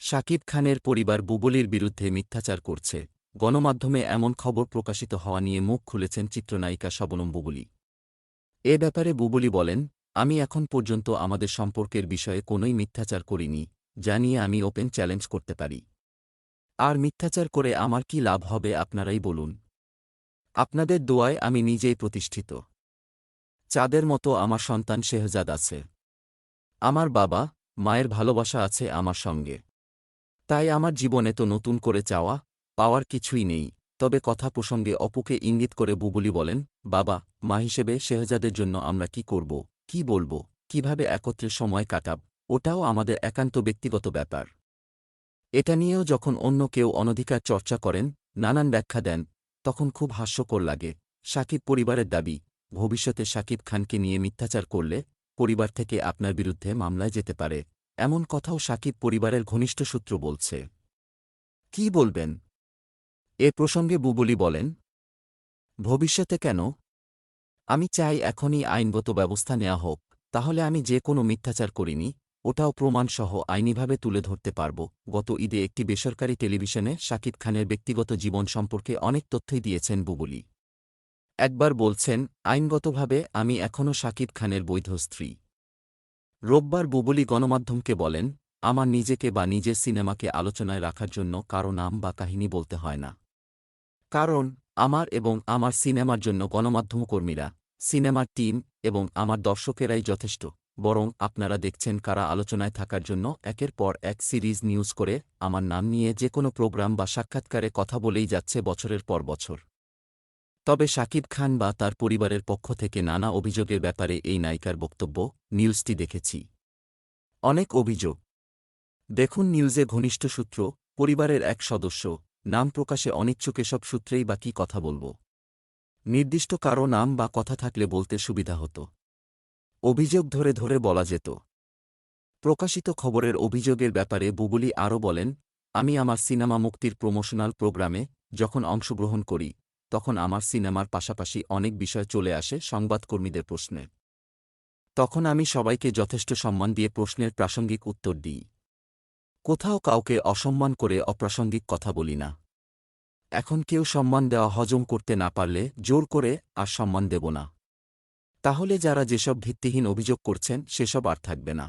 শাকিব খানের পরিবার বুবুলির বিরুদ্ধে মিথ্যাচার করছে, গণমাধ্যমে এমন খবর প্রকাশিত হওয়া নিয়ে মুখ খুলেছেন চিত্রনায়িকা শবনম বুবুলি। এ ব্যাপারে বুবুলি বলেন, আমি এখন পর্যন্ত আমাদের সম্পর্কের বিষয়ে কোনোই মিথ্যাচার করিনি, যা নিয়ে আমি ওপেন চ্যালেঞ্জ করতে পারি। আর মিথ্যাচার করে আমার কি লাভ হবে আপনারাই বলুন। আপনাদের দোয়ায় আমি নিজেই প্রতিষ্ঠিত। চাঁদের মতো আমার সন্তান শেহজাদ আছে। আমার বাবা মায়ের ভালোবাসা আছে আমার সঙ্গে। তাই আমার জীবনে তো নতুন করে চাওয়া পাওয়ার কিছুই নেই। তবে কথা প্রসঙ্গে অপুকে ইঙ্গিত করে বুবুলি বলেন, বাবা মা হিসেবে শেহজাদের জন্য আমরা কি করব, কি বলব, কিভাবে একত্রে সময় কাটাব, ওটাও আমাদের একান্ত ব্যক্তিগত ব্যাপার। এটা নিয়েও যখন অন্য কেউ অনধিকার চর্চা করেন, নানান ব্যাখ্যা দেন, তখন খুব হাস্যকর লাগে। শাকিব পরিবারের দাবি, ভবিষ্যতে শাকিব খানকে নিয়ে মিথ্যাচার করলে পরিবার থেকে আপনার বিরুদ্ধে মামলায় যেতে পারে, এমন কথাও শাকিব পরিবারের ঘনিষ্ঠ সূত্র বলছে। কি বলবেন এ প্রসঙ্গে বুবুলি বলেন, ভবিষ্যতে কেন? আমি চাই এখনই আইনগত ব্যবস্থা নেওয়া হোক, তাহলে আমি যে কোনো মিথ্যাচার করিনি ওটাও প্রমাণসহ আইনিভাবে তুলে ধরতে পারব। গত ঈদে একটি বেসরকারি টেলিভিশনে শাকিব খানের ব্যক্তিগত জীবন সম্পর্কে অনেক তথ্যই দিয়েছেন বুবুলি। একবার বলছেন, আইনগতভাবে আমি এখনও শাকিব খানের বৈধ স্ত্রী। রোববার বুবুলি গণমাধ্যমকে বলেন, আমার নিজেকে বা নিজের সিনেমাকে আলোচনায় রাখার জন্য কারো নাম বা কাহিনী বলতে হয় না। কারণ আমার এবং আমার সিনেমার জন্য গণমাধ্যমকর্মীরা, সিনেমার টিম এবং আমার দর্শকেরাই যথেষ্ট। বরং আপনারা দেখছেন কারা আলোচনায় থাকার জন্য একের পর এক সিরিজ নিউজ করে আমার নাম নিয়ে যে কোনো প্রোগ্রাম বা সাক্ষাৎকারে কথা বলেই যাচ্ছে বছরের পর বছর। তবে শাকিব খান বা তার পরিবারের পক্ষ থেকে নানা অভিযোগের ব্যাপারে এই নায়িকার বক্তব্য, নিউজটি দেখেছি। অনেক অভিযোগ। দেখুন নিউজে ঘনিষ্ঠ সূত্র, পরিবারের এক সদস্য, নাম প্রকাশে অনিচ্ছুক। এসব সূত্রেই বা কী কথা বলব। নির্দিষ্ট কারো নাম বা কথা থাকলে বলতে সুবিধা হতো। অভিযোগ ধরে ধরে বলা যেত। প্রকাশিত খবরের অভিযোগের ব্যাপারে বুবুলি আরও বলেন, আমি আমার সিনেমা মুক্তির প্রমোশনাল প্রোগ্রামে যখন অংশগ্রহণ করি, তখন আমার সিনেমার পাশাপাশি অনেক বিষয় চলে আসে সংবাদকর্মীদের প্রশ্নে। তখন আমি সবাইকে যথেষ্ট সম্মান দিয়ে প্রশ্নের প্রাসঙ্গিক উত্তর দিই। কোথাও কাউকে অসম্মান করে অপ্রাসঙ্গিক কথা বলি না। এখন কেউ সম্মান দেওয়া হজম করতে না পারলে জোর করে আর সম্মান দেব না। তাহলে যারা যেসব ভিত্তিহীন অভিযোগ করছেন সেসব আর থাকবে না।